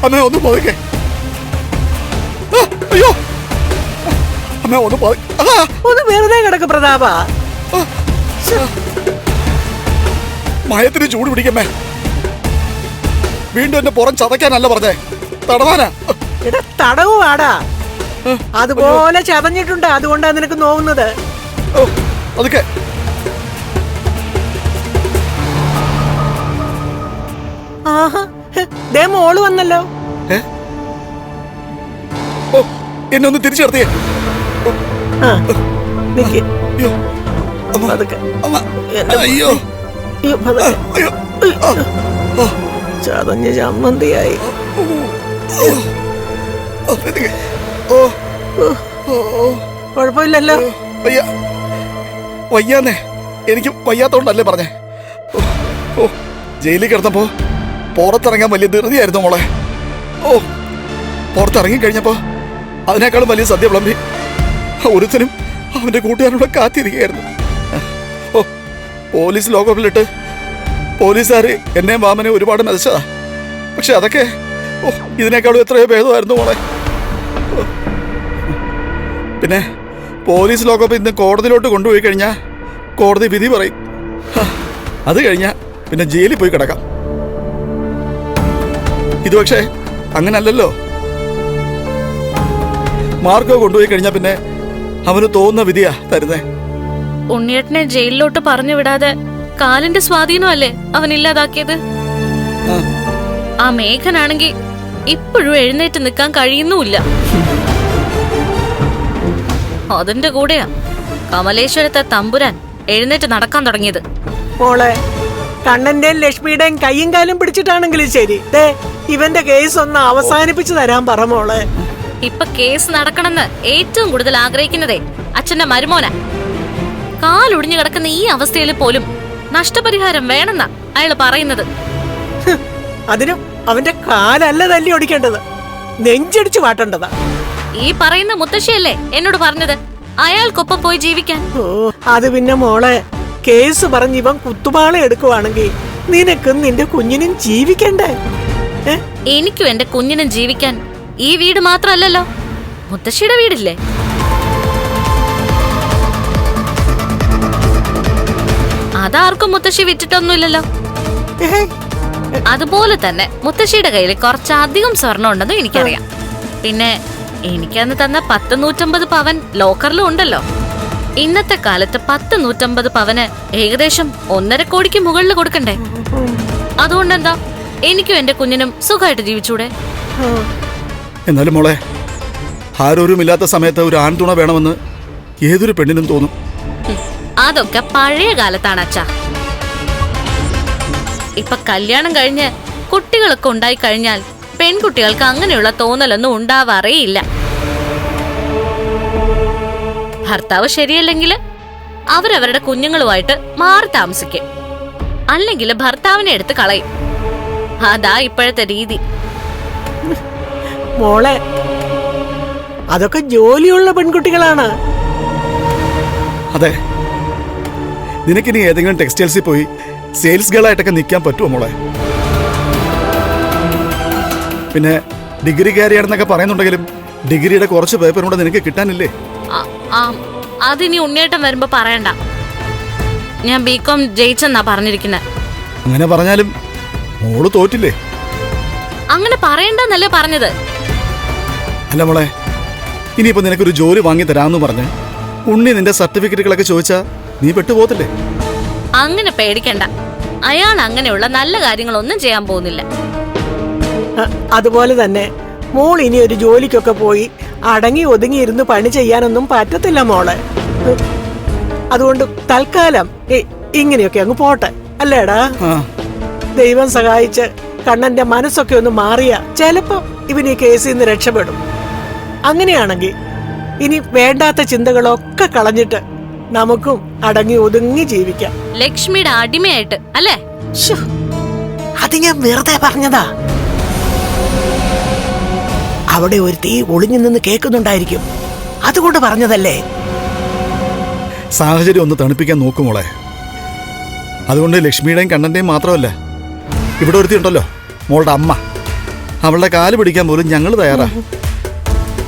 അമ്മ ഒന്ന് പതുക്കെ. അയ്യോ അമ്മ ഒന്ന് ഒന്ന് വെറുതെ കിടക്ക് പ്രതാപ. മയത്തിന് ചൂട് പിടിക്കമ്മേ. വീണ്ടും എന്നെ പുറം ചതയ്ക്കാനല്ല പറഞ്ഞേ, തടവാനാ. തടവുവാടാ, അതുപോലെ ചതഞ്ഞിട്ടുണ്ട്, അതുകൊണ്ടാ നിനക്ക് നോവുന്നത്. അതൊക്കെ ആഹാ, ദേ മോള് വന്നല്ലോ. എന്നെ ഒന്ന് തിരിച്ചു നിർത്തിയേ. അയ്യോ ചതഞ്ഞ ചമ്മന്തിയായി. കുഴപ്പമില്ലല്ലോ. വയ്യാന്നേ, എനിക്ക് വയ്യാത്തോണ്ടല്ലേ പറഞ്ഞേ. ജയിലിൽ കിടന്നപ്പോ പുറത്തിറങ്ങാൻ വലിയ ധൃതിയായിരുന്നു മോളെ. പുറത്തിറങ്ങി കഴിഞ്ഞപ്പോ അതിനേക്കാളും വലിയ സദ്യ വിളമ്പി ഒരുത്തനും അവന്റെ കൂട്ടുകാരോടെ കാത്തിരിക്കുകയായിരുന്നു. പോലീസ് ലോകപ്പിലിട്ട് പോലീസുകാര് എന്നെയും വാമനെ ഒരുപാട് മെച്ചതാ. പക്ഷെ അതൊക്കെ ഇതിനേക്കാളും എത്രയോ ഭേദമായിരുന്നു മോളെ. പിന്നെ പോലീസ് ലോകപ്പ് ഇന്ന് കോടതിയിലോട്ട് കൊണ്ടുപോയി കഴിഞ്ഞാൽ കോടതി വിധി പറയും. അത് കഴിഞ്ഞാൽ പിന്നെ ജയിലിൽ പോയി കിടക്കാം. ഇത് പക്ഷേ അങ്ങനല്ലല്ലോ. മാർക്കോ കൊണ്ടുപോയി കഴിഞ്ഞാൽ പിന്നെ അവന് തോന്നുന്ന വിധിയാ തരുന്നേ. ഉണ്ണിയേട്ടനെ ജയിലിലോട്ട് പറഞ്ഞു വിടാതെ കാലിന്റെ സ്വാധീനമല്ലേ അവൻ ഇല്ലാതാക്കിയത്. ആ മേഘനാണെങ്കിൽ ഇപ്പോഴും എഴുന്നേറ്റ് നിൽക്കാൻ കഴിയുന്നുമില്ല. അതിന്റെ കൂടെയാ കമലേശ്വരത്തെ തമ്പുരാൻ എഴുന്നേറ്റ് നടക്കാൻ തുടങ്ങിയത്. മോളെ, കണ്ണന്റെയും ലക്ഷ്മിയുടെയും കയ്യും കാലും പിടിച്ചിട്ടാണെങ്കിലും ശരി, ഇവന്റെ കേസ് ഒന്ന് അവസാനിപ്പിച്ചു തരാൻ പറ മോളെ. ഇപ്പൊ കേസ് നടക്കണമെന്ന് ഏറ്റവും കൂടുതൽ ആഗ്രഹിക്കുന്നതേ അച്ഛന്റെ മരുമോനാ. കാലൊടിഞ്ഞു കിടക്കുന്ന ഈ അവസ്ഥയിൽ പോലും നഷ്ടപരിഹാരം വേണമെന്ന അയാള് പറയുന്നത്. അതിനും അവന്റെ കാലല്ല തല്ലി ഓടിക്കേണ്ടത്, നെഞ്ചടിച്ചു വാട്ടേണ്ടതാ. ഈ പറയുന്ന മുത്തശ്ശിയല്ലേ എന്നോട് പറഞ്ഞത് അയാൾക്കൊപ്പം പോയി ജീവിക്കാൻ. അത് പിന്നെ മോളെ, കേസ് പറഞ്ഞ് ഇവൻ കുത്തുപാള എടുക്കുവാണെങ്കിൽ നിനക്കും നിന്റെ കുഞ്ഞിനും ജീവിക്കണ്ടേ? എനിക്കും എന്റെ കുഞ്ഞിനും ജീവിക്കാൻ ഈ വീട് മാത്രമല്ലല്ലോ, മുത്തശ്ശിയുടെ വീടില്ലേ. അതാർക്കും മുത്തശ്ശി വിറ്റിട്ടൊന്നുമില്ലല്ലോ. അതുപോലെ തന്നെ മുത്തശ്ശിയുടെ കയ്യിൽ കുറച്ചധികം സ്വർണ്ണം ഉണ്ടെന്നും എനിക്കറിയാം. പിന്നെ എനിക്കന്ന് തന്ന 150 പവൻ ലോക്കറിലും ഉണ്ടല്ലോ. ഇന്നത്തെ കാലത്ത് 150 പവന് ഏകദേശം 1.5 കോടിക്ക് മുകളിൽ കൊടുക്കണ്ടേ? അതുകൊണ്ടെന്താ എനിക്കും എന്റെ കുഞ്ഞിനും സുഖമായിട്ട് ജീവിച്ചൂടെ? എന്നാലും മോളെ, ആരോരുമില്ലാത്ത സമയത്ത് ഒരു ആൺതുണ വേണമെന്ന് ഏതൊരു പെണ്ണിനും തോന്നും. അതൊക്കെ പഴയ കാലത്താണ് അച്ഛാ. ഇപ്പൊ കല്യാണം കഴിഞ്ഞ് കുട്ടികളൊക്കെ ഉണ്ടായി കഴിഞ്ഞാൽ പെൺകുട്ടികൾക്ക് അങ്ങനെയുള്ള തോന്നലൊന്നും ഉണ്ടാവാറേയില്ല. ഭർത്താവ് ശരിയല്ലെങ്കിൽ അവരവരുടെ കുഞ്ഞുങ്ങളുമായിട്ട് മാറി താമസിക്കും, അല്ലെങ്കിൽ ഭർത്താവിനെ എടുത്ത് കളയും. അതാ ഇപ്പോഴത്തെ രീതി. മോളെ, അതൊക്കെ ജോലിയുള്ള പെൺകുട്ടികളാണ്. അതെ, നിനക്കിനി ഏതെങ്കിലും ടെക്സ്റ്റൈൽസിൽ പോയി സെയിൽസ് ഗേളായിട്ടൊക്കെ നിൽക്കാൻ പറ്റുമോ മോളെ? പിന്നെ ഡിഗ്രിക്കാരിയാണെന്നൊക്കെ പറയുന്നുണ്ടെങ്കിലും ഡിഗ്രിയുടെ കുറച്ച് പേപ്പറും കൂടെ നിനക്ക് കിട്ടാനില്ലേ? അതിനി ഉണ്ണിയേട്ടൻ വരുമ്പോ പറയണ്ട. ഞാൻ ബികോം ജയിച്ചെന്നാ പറഞ്ഞിരിക്കുന്നത്. അങ്ങനെ പറഞ്ഞാലും മോള് തോറ്റില്ലേ? അങ്ങനെ പറയണ്ടെന്നല്ലേ പറഞ്ഞത്. അല്ല മോളെ, ഇനിയിപ്പോ നിനക്കൊരു ജോലി വാങ്ങി തരാമെന്ന് പറഞ്ഞ് ഉണ്ണി നിന്റെ സർട്ടിഫിക്കറ്റുകളൊക്കെ ചോദിച്ചാ നീ പെട്ടുപോകത്തില്ലേ? അങ്ങനെ പേടിക്കണ്ട, അയാൾ അങ്ങനെയുള്ള നല്ല കാര്യങ്ങളൊന്നും ചെയ്യാൻ പോകുന്നില്ല. അതുപോലെ തന്നെ മോൾ ഇനി ഒരു ജോലിക്കൊക്കെ പോയി അടങ്ങി ഒതുങ്ങി ഇരുന്ന് പണി ചെയ്യാനൊന്നും പറ്റത്തില്ല മോളെ. അതുകൊണ്ട് തൽക്കാലം ഇങ്ങനെയൊക്കെ അങ്ങ് പോട്ടെ, അല്ലേടാ? ദൈവം സഹായിച്ച് കണ്ണന്റെ മനസ്സൊക്കെ ഒന്ന് മാറിയ ചിലപ്പോ ഇവന് ഈ കേസിൽ നിന്ന് രക്ഷപ്പെടും. അങ്ങനെയാണെങ്കിൽ ഇനി വേണ്ടാത്ത ചിന്തകളൊക്കെ കളഞ്ഞിട്ട് നമുക്കും അടങ്ങി ഒതുങ്ങി ജീവിക്കാം. ലക്ഷ്മിയുടെ അടിമയായിട്ട് അല്ലേ? അത് ഞാൻ വെറുതെ പറഞ്ഞതാ. അവിടെ ഒരു തീ ഒളിഞ്ഞു നിന്ന് കേൾക്കുന്നുണ്ടായിരിക്കും, അതുകൊണ്ട് പറഞ്ഞതല്ലേ. സാഹചര്യം ഒന്ന് തണുപ്പിക്കാൻ നോക്കുമോളെ. അതുകൊണ്ട് ലക്ഷ്മിയുടെയും കണ്ണന്റെയും മാത്രമല്ല, ഇവിടെ ഒരുത്തിയുണ്ടല്ലോ മോളുടെ അമ്മ, അവളുടെ കാല് പിടിക്കാൻ പോലും ഞങ്ങൾ തയ്യാറാ.